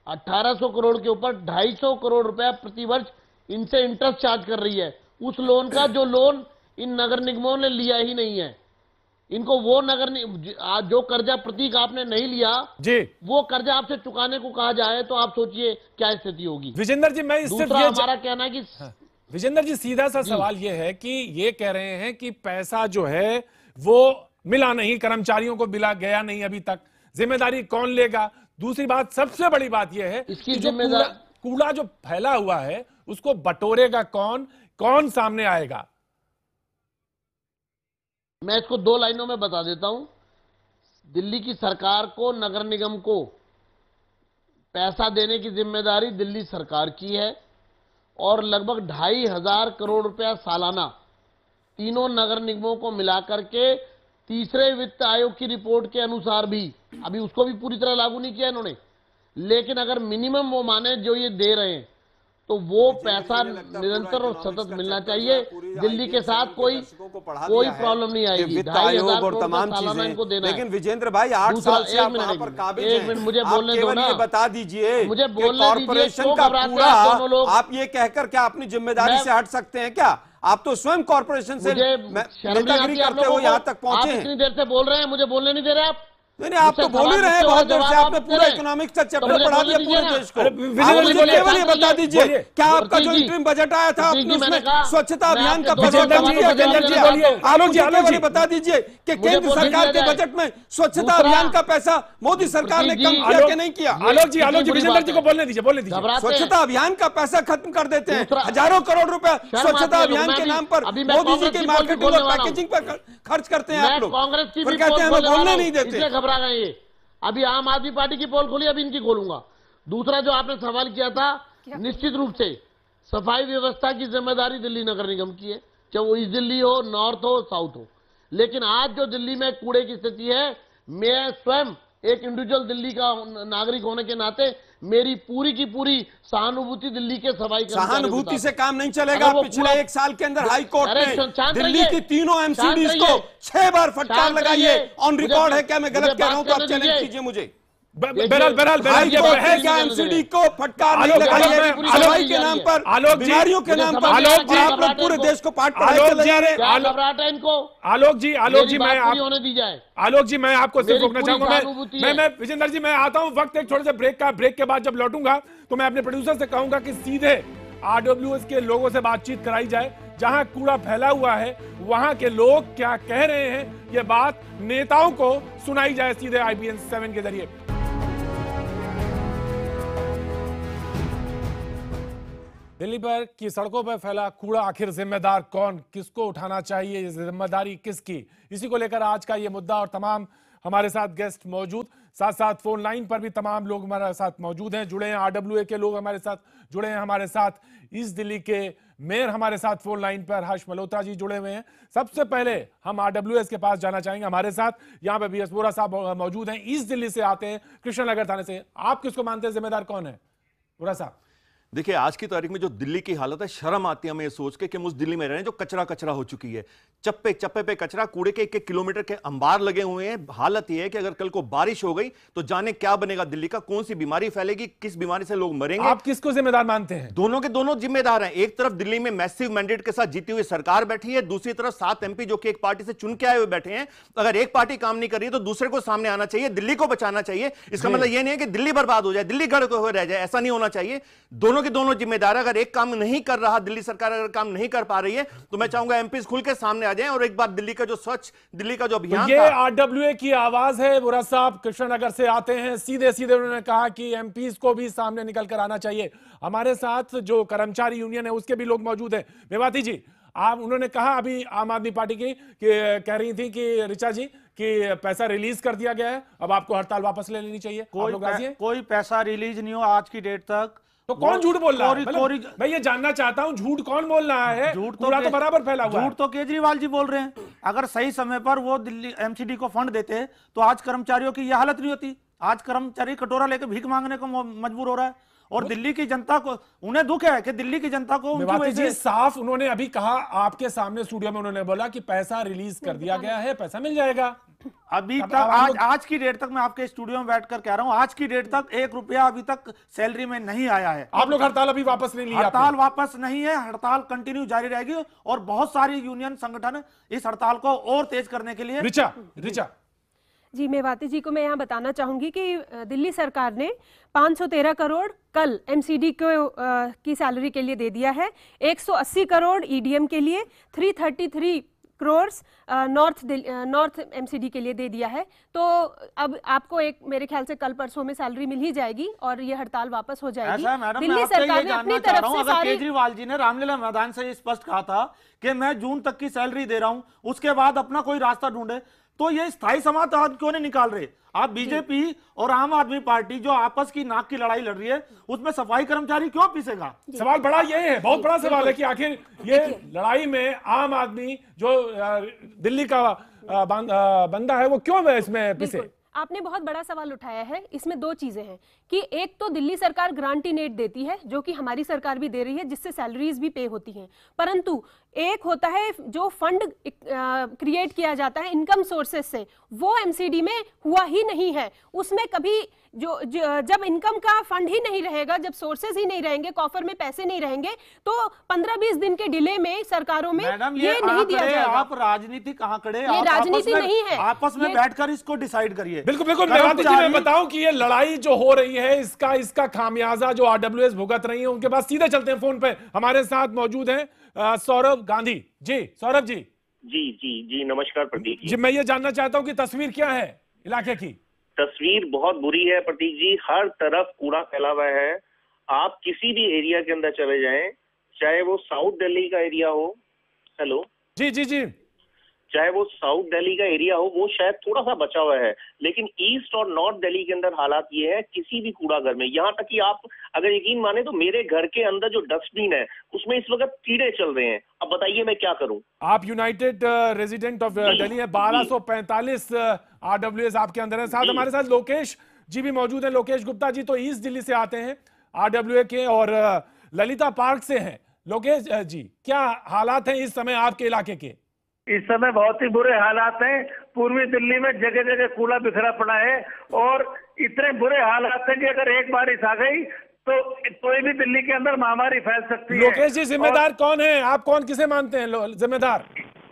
1800 करोड़ के ऊपर 250 करोड़ रुपया प्रतिवर्ष इनसे इंटरेस्ट चार्ज कर रही है। उस लोन का जो लोन इन नगर निगमों ने लिया ही नहीं है। इनको वो जो कर्जा प्रतीक आपने नहीं लिया जी, वो कर्जा आपसे चुकाने को कहा जाए तो आप सोचिए क्या स्थिति होगी। विजेंद्र जी, मैं इससे हमारा कहना है कि विजेंद्र जी सीधा सा सवाल ये है कि ये कह रहे हैं कि पैसा जो है वो मिला नहीं, कर्मचारियों को मिला गया नहीं अभी तक, जिम्मेदारी कौन लेगा? दूसरी बात, सबसे बड़ी बात यह है इसकी जो कूड़ा जो फैला हुआ है उसको बटोरेगा कौन, कौन सामने आएगा? मैं इसको 2 लाइनों में बता देता हूं। दिल्ली की सरकार को, नगर निगम को पैसा देने की जिम्मेदारी दिल्ली सरकार की है और लगभग 2500 करोड़ रुपया सालाना तीनों नगर निगमों को मिलाकर के तीसरे वित्त आयोग की रिपोर्ट के अनुसार भी, अभी उसको भी पूरी तरह लागू नहीं किया इन्होंने, लेकिन अगर मिनिमम वो माने जो ये दे रहे हैं तो वो पैसा निरंतर और सतत मिलना चाहिए। दिल्ली के साथ कोई प्रॉब्लम नहीं आएगी। वित्त आयोग और तमाम चीजें। लेकिन विजेंद्र भाई 8 साल से आप वहां पर काबिज हैं। एक मिनट मुझे बोलने दो ना। ये बता दीजिए, मुझे बोलने कॉर्पोरेशन का पूरा आप ये कहकर क्या अपनी जिम्मेदारी से हट सकते हैं क्या? आप तो स्वयं कॉर्पोरेशन से नेतागिरी करते हो यहाँ तक पहुंचे हैं। इतनी देर से बोल रहे हैं, मुझे बोलने नहीं दे रहे आप। नहीं, आप तो बोल ही रहे हैं बहुत देर से। आपने पूरा इकोनॉमिक्स का चैप्टर पढ़ा दिया पूरे देश को। केवल ये बता दीजिए, क्या आपका जो इंटरिम बजट आया था उसमें स्वच्छता अभियान का पैसा कम किया गया? आलोक जी बता दीजिए कि केंद्र सरकार के बजट में स्वच्छता अभियान का पैसा मोदी सरकार ने कम किया कि नहीं किया? आलोक जी विजेंद्र जी को बोलने दीजिए। स्वच्छता अभियान का पैसा खत्म कर देते हैं, हजारों करोड़ रुपए स्वच्छता अभियान के नाम पर मोदी जी की मार्केटिंग और पैकेजिंग पर खर्च करते हैं आप लोग, फिर कहते हैं हमें बोलने नहीं देते। घबरा गए ये। अभी आम आदमी पार्टी की पोल खोली, अभी इनकी खोलूंगा। दूसरा जो आपने सवाल किया था, निश्चित रूप से सफाई व्यवस्था की जिम्मेदारी दिल्ली नगर निगम की है, चाहे वो ईस्ट दिल्ली हो, नॉर्थ हो, साउथ हो। लेकिन आज जो दिल्ली में कूड़े की स्थिति है, मैं स्वयं एक इंडिविजुअल दिल्ली का नागरिक होने के नाते मेरी पूरी की पूरी सहानुभूति दिल्ली के सफाई सहानुभूति से काम नहीं चलेगा। पिछले 1 साल के अंदर हाई कोर्ट ने दिल्ली की तीनों एमसीडीज को 6 बार फटकार लगाई है। ऑन रिकॉर्ड है। क्या मैं गलत कह रहा हूं तो आप चैलेंज कीजिए मुझे। एमसीडी को फटकार नहीं लगाई है सफाई के नाम पर, बीमारियों के नाम पर। आप लोग पूरे देश को पाठ पढ़ाई ले जा रहे हैं। इनको आलोक जी होने दी जाए। आलोक जी, मैं आपको सिर्फ रोकना चाहूंगा। मैं विजेंद्र जी मैं आता हूं, वक्त एक छोटे से ब्रेक के बाद जब लौटूंगा तो मैं अपने प्रोड्यूसर से कहूंगा कि सीधे आरडब्ल्यूएस के लोगों से बातचीत कराई जाए। जहां कूड़ा फैला हुआ है वहां के लोग क्या कह रहे हैं, ये बात नेताओं को सुनाई जाए सीधे IBN 7 के जरिए। दिल्ली पर की सड़कों पर फैला कूड़ा आखिर जिम्मेदार कौन, किसको उठाना चाहिए, ये जिम्मेदारी किसकी? इसी को लेकर आज का ये मुद्दा और तमाम हमारे साथ गेस्ट मौजूद, साथ साथ फोन लाइन पर भी तमाम लोग हमारे साथ मौजूद हैं, जुड़े हैं। RWA के लोग हमारे साथ जुड़े हैं, हमारे साथ ईस्ट दिल्ली के मेयर हमारे साथ फोन लाइन पर हर्ष मल्होत्रा जी जुड़े हुए हैं। सबसे पहले हम RWS के पास जाना चाहेंगे। हमारे साथ यहाँ पे BS वोरा साहब मौजूद हैं, ईस्ट दिल्ली से आते हैं, कृष्णनगर थाने से। आप किसको मानते हैं जिम्मेदार कौन है? वोरा साहब। देखिए, आज की तारीख में जो दिल्ली की हालत है, शर्म आती है हमें ये सोच के कि हम उस दिल्ली में रह रहे हैं जो कचरा कचरा हो चुकी है। चप्पे चप्पे पे कचरा, कूड़े के 1-1 किलोमीटर के अंबार लगे हुए हैं। हालत ये है कि अगर कल को बारिश हो गई तो जाने क्या बनेगा दिल्ली का, कौन सी बीमारी फैलेगी, किस बीमारी से लोग मरेंगे। आप किसको जिम्मेदार मानते हैं? दोनों के दोनों जिम्मेदार हैं। एक तरफ दिल्ली में मैसिव मैंडेट के साथ जीती हुई सरकार बैठी है, दूसरी तरफ 7 MP जो कि एक पार्टी से चुन के आए हुए बैठे हैं। अगर एक पार्टी काम नहीं कर रही है तो दूसरे को सामने आना चाहिए, दिल्ली को बचाना चाहिए। इसका मतलब यह नहीं है कि दिल्ली बर्बाद हो जाए, दिल्ली गढ़ को रह जाए, ऐसा नहीं होना चाहिए। दोनों के दोनों जिम्मेदार। अगर एक काम नहीं कर रहा, दिल्ली सरकार अगर काम नहीं कर पा रही है, तो मैं चाहूंगा एमपीज खुल के सामने आ जाएं और एक बार दिल्ली का जो स्वच्छ दिल्ली का जो अभियान ये आरडब्ल्यूए की आवाज है। बुरा साहब कृष्णनगर से आते हैं, सीधे सीधे उन्होंने कहा कि एमपीज को भी सामने निकल कर आना चाहिए। हमारे साथ जो कर्मचारी यूनियन है उसके भी लोग मौजूद हैं। मेवाती जी, आप उन्होंने कहा अभी आम आदमी पार्टी की कह रही थी कि ऋचा जी कि पैसा रिलीज कर दिया गया है, अब आपको हड़ताल वापस ले लेनी चाहिए। कोई पैसा रिलीज नहीं हो आज की डेट तक। तो कौन झूठ बोल रहा है? मैं ये जानना चाहता हूं, झूठ कौन बोल रहा है? झूठ तो बराबर फैला हुआ है। झूठ तो केजरीवाल जी बोल रहे हैं। अगर सही समय पर वो दिल्ली एमसीडी को फंड देते तो आज कर्मचारियों की यह हालत नहीं होती। आज कर्मचारी कटोरा लेकर भीख मांगने को मजबूर हो रहा है और दिल्ली की जनता को, उन्हें दुख है कि दिल्ली की जनता को उनकी वजह से साफ उन्होंने अभी कहा आपके सामने स्टूडियो में, उन्होंने बोला कि पैसा रिलीज कर दिया गया है, पैसा मिल जाएगा। अभी तक आज की डेट तक मैं आपके स्टूडियो में बैठकर कह रहा हूं, आज की डेट तक 1 रुपया अभी तक सैलरी में नहीं आया है। आप लोग हड़ताल अभी वापस नहीं लिया? हड़ताल वापस नहीं है, हड़ताल कंटिन्यू जारी रहेगी और बहुत सारी यूनियन संगठन इस हड़ताल को और तेज करने के लिए। रिचा जी, मेवाती जी को मैं यहाँ बताना चाहूंगी कि दिल्ली सरकार ने 513 करोड़ कल एमसीडी को की सैलरी के लिए दे दिया है, 180 करोड़ ईडीएम के लिए, 333 करोड़ नॉर्थ एमसीडी के लिए दे दिया है। तो अब आपको एक मेरे ख्याल से कल परसों में सैलरी मिल ही जाएगी और ये हड़ताल वापस हो जाएगी। दिल्ली सरकार ने अपनी तरफ से सारी, केजरीवाल जी ने रामलीला मैदान से स्पष्ट कहा था कि मैं जून तक की सैलरी दे रहा हूं, उसके बाद अपना कोई रास्ता ढूंढे। तो ये स्थायी समाधान क्यों नहीं निकाल रहे? आप बीजेपी और आम आदमी पार्टी जो आपस की नाक की लड़ाई लड़ रही है, उसमें सफाई कर्मचारी क्यों पिसेगा? सवाल बड़ा ये है, बहुत बड़ा सवाल है कि आखिर ये लड़ाई में आम आदमी जो दिल्ली का बंदा है वो क्यों इसमें पिसे? आपने बहुत बड़ा सवाल उठाया है। इसमें 2 चीजें हैं कि एक तो दिल्ली सरकार ग्रांटी नेट देती है जो कि हमारी सरकार भी दे रही है, जिससे सैलरीज भी पे होती हैं, परंतु एक होता है जो फंड क्रिएट किया जाता है इनकम सोर्सेस से, वो एमसीडी में हुआ ही नहीं है। उसमें कभी जब इनकम का फंड ही नहीं रहेगा, जब सोर्सेज ही नहीं रहेंगे, कॉफर में पैसे नहीं रहेंगे, तो 15-20 दिन के डिले में सरकारों में ये नहीं दिया जाएगा। आप राजनीति कहाँ खड़े? ये राजनीति नहीं है, आपस में बैठकर इसको डिसाइड करिए। बिल्कुल बिल्कुल। मैं बताऊं कि ये लड़ाई जो हो रही है इसका खामियाजा जो आरडब्ल्यूएस भुगत रही है, उनके पास सीधे चलते हैं। फोन पे हमारे साथ मौजूद हैं सौरभ गांधी जी। सौरभ जी। जी नमस्कार प्रतीक जी। मैं ये जानना चाहता हूं कि तस्वीर क्या है इलाके की? तस्वीर बहुत बुरी है प्रतीक जी, हर तरफ कूड़ा फैला हुआ है। आप किसी भी एरिया के अंदर चले जाएं, चाहे वो साउथ दिल्ली का एरिया हो, हेलो जी जी जी, चाहे वो साउथ दिल्ली का एरिया हो, वो शायद थोड़ा सा बचा हुआ है, लेकिन ईस्ट और नॉर्थ दिल्ली के अंदर हालात ये है, किसी भी कूड़ा घर में, यहाँ तक कि आप अगर यकीन माने तो मेरे घर के अंदर जो डस्टबिन है उसमें इस वक्त कीड़े चल रहे हैं। अब बताइए मैं क्या करूं? आप यूनाइटेड रेजिडेंट ऑफ दिल्ली है, 1245 आरडब्ल्यूएस आपके अंदर है। साथ हमारे साथ लोकेश जी भी मौजूद है। लोकेश गुप्ता जी तो ईस्ट दिल्ली से आते हैं आरडब्ल्यूए के और ललिता पार्क से हैं। लोकेश जी, क्या हालात हैं इस समय आपके इलाके के? इस समय बहुत ही बुरे हालात हैं। पूर्वी दिल्ली में जगह जगह कूड़ा बिखरा पड़ा है और इतने बुरे हालात हैं कि अगर एक बारिश आ गई तो कोई भी दिल्ली के अंदर महामारी फैल सकती है। लोकेश जी, जिम्मेदार कौन है? आप कौन किसे मानते हैं जिम्मेदार?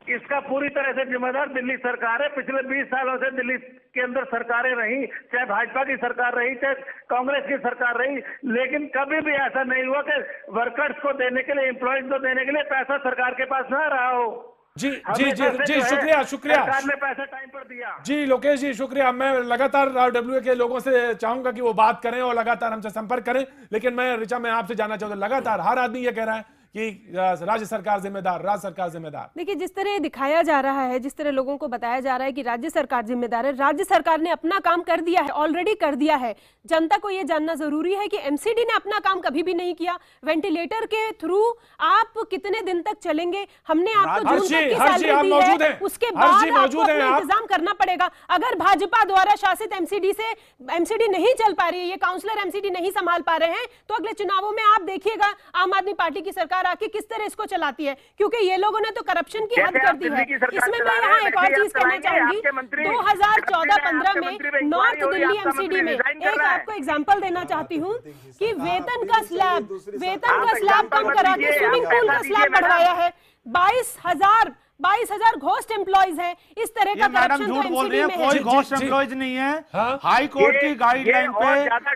इसका पूरी तरह से जिम्मेदार दिल्ली सरकार है। पिछले 20 सालों से दिल्ली के अंदर सरकारें रही, चाहे भाजपा की सरकार रही, चाहे कांग्रेस की सरकार रही, लेकिन कभी भी ऐसा नहीं हुआ कि वर्कर्स को देने के लिए, एम्प्लॉयज को देने के लिए पैसा सरकार के पास ना रहा हो। जी जी जी जी, शुक्रिया शुक्रिया। सरकार ने पैसा टाइम पर दिया। जी लोकेश जी शुक्रिया। मैं लगातार आरडब्ल्यूए के लोगों से चाहूंगा कि वो बात करें और लगातार हमसे संपर्क करें, लेकिन मैं ऋचा मैं आपसे जानना चाहता हूं, लगातार हर आदमी ये कह रहा है कि राज्य सरकार जिम्मेदार, राज्य सरकार जिम्मेदार। देखिए, जिस तरह दिखाया जा रहा है, जिस तरह लोगों को बताया जा रहा है कि राज्य सरकार जिम्मेदार है, राज्य सरकार ने अपना काम कर दिया है, ऑलरेडी कर दिया है। जनता को यह जानना जरूरी है कि एमसीडी ने अपना काम कभी भी नहीं किया। वेंटिलेटर के थ्रू आप कितने दिन तक चलेंगे? हमने आपको जून तक की सैलरी दी है, उसके बाद आपको अपना इंतजाम करना पड़ेगा। अगर भाजपा द्वारा शासित एमसीडी नहीं चल पा रही है, ये काउंसलर एमसीडी नहीं संभाल पा रहे हैं, तो अगले चुनावों में आप देखिएगा आम आदमी पार्टी की सरकार आके किस तरह इसको चलाती है, क्योंकि ये लोगों ने तो करप्शन की हद कर दी है। इसमें मैं यहाँ एक और चीज कहना चाहूंगी, 2014-15 में नॉर्थ दिल्ली एमसीडी में एक आपको एग्जांपल देना चाहती हूँ कि वेतन का स्लैब कम करा के स्विमिंग पूल का स्लैब बढ़वाया है। 22,000 घोस्ट एम्प्लॉइज हैं। इस तरह का करप्शन तो एमसीडी में है। कोई घोस्ट एम्प्लॉइज नहीं है। हाई कोर्ट की गाइडलाइन पे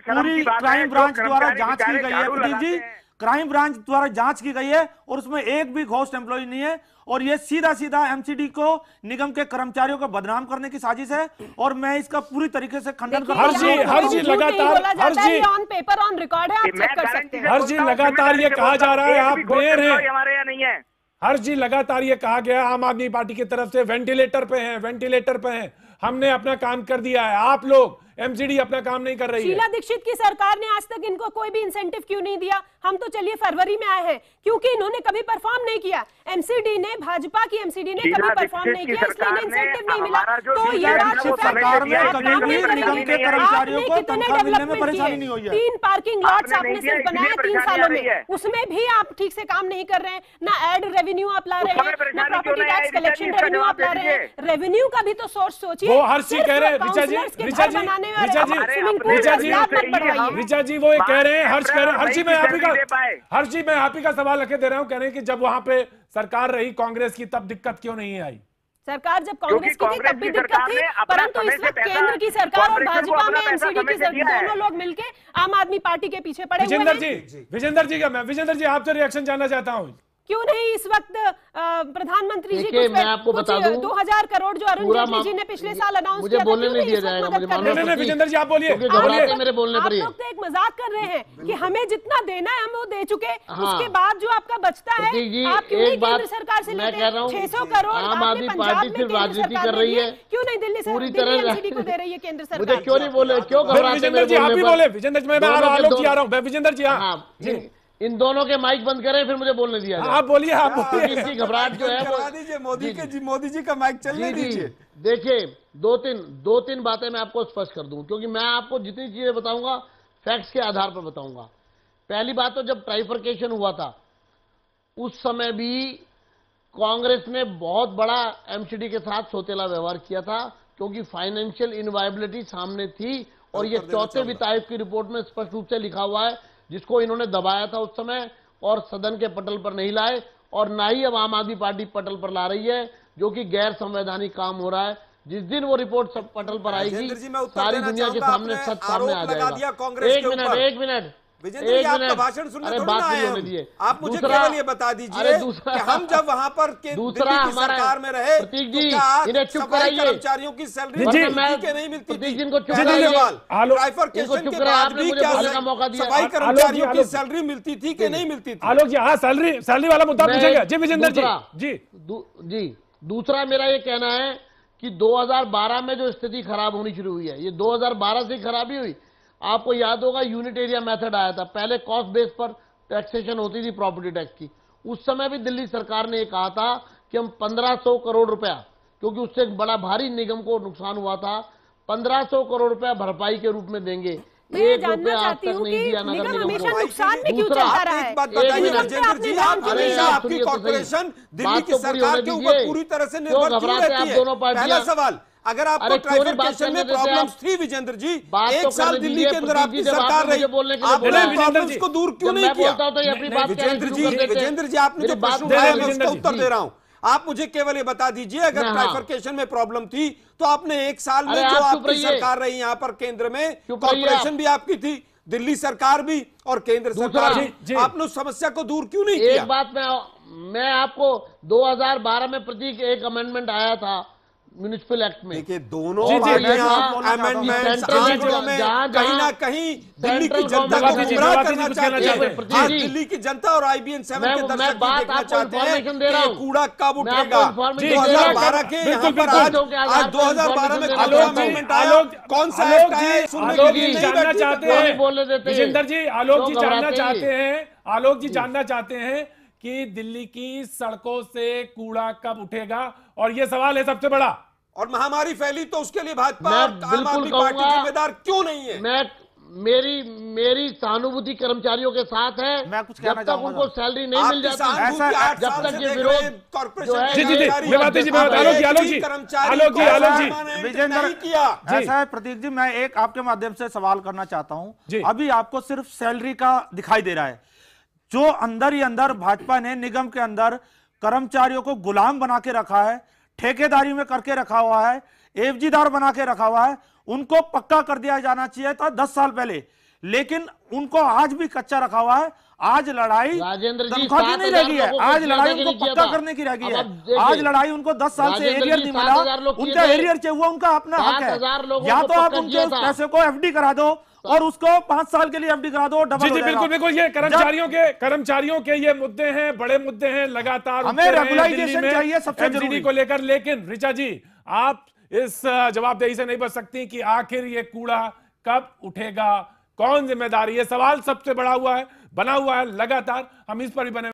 पूरी क्राइम ब्रांच द्वारा जांच की गई है। प्रदीप जी, क्राइम ब्रांच द्वारा जांच की गई है और उसमें एक भी घोस्ट एम्प्लॉय नहीं है। और ये सीधा एमसीडी को, निगम के कर्मचारियों को बदनाम करने की साजिश है और मैं इसका पूरी तरीके से खंडन करता हूं। हर जी लगातार ये कहा जा रहा है आप बेर हैं, हमारे यहाँ नहीं है। हर जी लगातार ये कहा गया आम आदमी पार्टी की तरफ से वेंटिलेटर पे हैं, हमने अपना काम कर दिया है, आप लोग एमसीडी अपना काम नहीं कर रही है। शीला दीक्षित की सरकार ने आज तक इनको कोई भी इंसेंटिव क्यों नहीं दिया? हम तो चलिए फरवरी में आए हैं, क्योंकि इन्होंने कभी परफॉर्म नहीं किया। एमसीडी ने, भाजपा की एमसीडी ने कभी परफॉर्म नहीं किया, इसलिए इन्हें इंसेंटिव नहीं मिला। तो ये सरकार में कभी भी निगम के कर्मचारियों को तनख्वाह मिलने में परेशानी नहीं हुई है। 3 पार्किंग लॉट्स आपने सिर्फ बनाए 3 सालों में, उसमें भी आप ठीक से काम नहीं कर रहे हैं। ना एड रेवेन्यू आप ला रहे हैं, ना प्रॉपर्टी टैक्स कलेक्शन रेवेन्यू आप ला रहे हैं। रेवेन्यू का भी तो सोर्स सोचिए। वो हर्षी कह रहे हैं, रिचा जी वो ये कह रहे हैं, हर्षी मैं आप ही का सवाल रखे दे रहा हूं, कह रहे हैं कि जब वहां पे सरकार रही कांग्रेस की तब दिक्कत क्यों नहीं आई? सरकार जब कांग्रेस की थी तब भी दिक्कत थी, परंतु इस वक्त केंद्र की सरकार और भाजपा में एमसीडी की सरकार, दोनों लोग मिलके आम आदमी पार्टी के पीछे पड़े हुए हैं। विजेंद्र जी आपसे रिएक्शन जानना चाहता हूँ। क्यों नहीं इस वक्त प्रधानमंत्री जी मैं आपको बता दूं, 2000 करोड़ जो अरुण जेटली जी ने पिछले साल अनाउंस किया, मुझे बोलने नहीं दिया जाएगा। मुझे मालूम है। विजेंद्र जी आप बोलिए। मेरे बोलने पर आप लोग तो एक मजाक कर रहे हैं कि हमें जितना देना है हम वो दे चुके, उसके बाद जो आपका बचता है आप क्यों नहीं केंद्र सरकार से लेते हैं? 600 करोड़ आम आदमी पार्टी सिर्फ राजनीति कर रही है, क्यों नहीं दिल्ली पूरी तरह एमसीडी को दे रही है केंद्र सरकार? मुझे क्यों नहीं बोले, क्यों घबराते? विजेंद्र जी आप भी बोले। विजेंद्र जी मैं आलोक जी आ रहा हूँ। विजेंद्र जी हाँ, इन दोनों के माइक बंद करें फिर मुझे बोलने दिया जाए। आप बोलिए, आप बोलिए। इसकी घबराहट जो है वो दीजिए, मोदी जी का माइक चलने दीजिए। देखिए, दो तीन बातें मैं आपको स्पष्ट कर दूं, क्योंकि मैं आपको जितनी चीजें बताऊंगा फैक्ट्स के आधार पर बताऊंगा। पहली बात तो जब ट्राइफरकेशन हुआ था उस समय भी कांग्रेस ने बहुत बड़ा एमसीडी के साथ सौतेला व्यवहार किया था, क्योंकि फाइनेंशियल इनवायबिलिटी सामने थी और ये चौथे वित्त आयोग की रिपोर्ट में स्पष्ट रूप से लिखा हुआ है, जिसको इन्होंने दबाया था उस समय और सदन के पटल पर नहीं लाए, और ना ही अब आम आदमी पार्टी पटल पर ला रही है, जो कि गैर संवैधानिक काम हो रहा है। जिस दिन वो रिपोर्ट सब पटल पर आएगी सारी दुनिया के सामने सच सामने आ जाएगा। एक मिनट भाषण सुनने अरे बात नहीं होने दिए। आप मुझे केवल ये बता दीजिए कि हम जब वहां पर दूसरा सरकार में रहे, प्रतीक जी इन्हें चुप कराइए, कर्मचारियों की सैलरी नहीं मिलती, प्रतीक जी को चुप कराइए, सफाई कर्मचारियों की सैलरी मिलती थी कि नहीं मिलती थी? आलोक जी हाँ, सैलरी वाला मुद्दा पूछेंगे। जी विजेंद्र जी दूसरा मेरा ये कहना है कि 2012 में जो स्थिति खराब होनी शुरू हुई है, ये 2012 से खराबी हुई। आपको याद होगा यूनिट एरिया मेथड आया था, पहले कॉस्ट बेस पर टैक्सेशन होती थी प्रॉपर्टी टैक्स की। उस समय भी दिल्ली सरकार ने कहा था कि हम 1500 करोड़ रुपया, क्योंकि उससे एक बड़ा भारी निगम को नुकसान हुआ था, 1500 करोड़ रुपया भरपाई के रूप में देंगे। मैं जानना चाहती हूँ कि निगम हमेशा नुकसान में क्यों चलता रहा है? एक बात बताइए राजेंद्र जी, आपकी कॉर्पोरेशन दिल्ली की सरकार के ऊपर पूरी तरह से निर्भर क्यों रहती है? पहला सवाल, अगर आपको ट्राइफरकेशन में प्रॉब्लम्स थी विजेंद्र जी, एक साल दिल्ली के अंदर आपकी सरकार रही, आपने प्रॉब्लम्स को दूर क्यों नहीं किया? विजेंद्र जी आपने जो प्रश्न उठाया मैं उसका उत्तर दे रहा हूं। आप मुझे केवल ये बता दीजिए, अगर ट्राइफरकेशन में प्रॉब्लम थी तो आपने एक साल में जो आपकी सरकार रही यहाँ पर केंद्र में, कॉर्पोरेशन भी आपकी थी, दिल्ली सरकार भी और केंद्र सरकार भी, आपने उस समस्या को दूर क्यों नहीं किया? एक बात मैं आपको 2012 में प्रतीक एक अमेंडमेंट आया था म्यूनिसिपल एक्ट में। देखिए दोनों अमेंडमेंट्स कहीं ना कहीं दिल्ली की जनता को गुमराह करना चाहते हैं। आज दिल्ली की जनता और IBN 7 के दर्शक देखना चाहते हैं कि कूड़ा कब उठेगा। 2012 के यहाँ पर आज 2012 में अमेंडमेंट आया, कौन सा एक्ट आया सुनने के लिए जानना चाहते हैं विजेंद्र जी। आलोक जी जानना चाहते हैं, आलोक जी जानना चाहते हैं कि दिल्ली की सड़कों से कूड़ा कब उठेगा, और ये सवाल है सबसे बड़ा। और महामारी फैली तो उसके लिए भाजपा आम आदमी पार्टी जिम्मेदार क्यों नहीं है? मेरी सहानुभूति कर्मचारियों के साथ है। मैं कुछ जब तक उनको सैलरी नहीं मिल जाती, जब तक ये विरोध जो है। ऐसा है प्रतीक जी, मैं एक आपके माध्यम से सवाल करना चाहता हूं। अभी आपको सिर्फ सैलरी का दिखाई दे रहा है, जो अंदर ही अंदर भाजपा ने निगम के अंदर कर्मचारियों को गुलाम बना के रखा है, ठेकेदारी में करके रखा हुआ है, एफजीदार बना के रखा हुआ है, उनको पक्का कर दिया जाना चाहिए था 10 साल पहले, लेकिन उनको आज भी कच्चा रखा हुआ है। आज लड़ाई तनख्वाह की नहीं रही है, आज लड़ाई उनको पक्का करने की रह गई है। आज लड़ाई उनको 10 साल से एरियर नहीं मिला, उनका एरियर चाहिए, वो उनका अपना हक है। या तो आप उनके पैसे को FD करा दो और उसको 5 साल के लिए FD करा दो, डबल। जी बिल्कुल बिल्कुल, ये कर्मचारियों के ये मुद्दे हैं, बड़े मुद्दे हैं, लगातार हमें रेगुलाइजेशन चाहिए सबसे जरूरी को लेकर। लेकिन ऋचा जी, आप इस जवाबदेही से नहीं बच सकती कि आखिर ये कूड़ा कब उठेगा, कौन जिम्मेदारी, ये सवाल सबसे बड़ा बना हुआ है लगातार। हम इस पर भी बने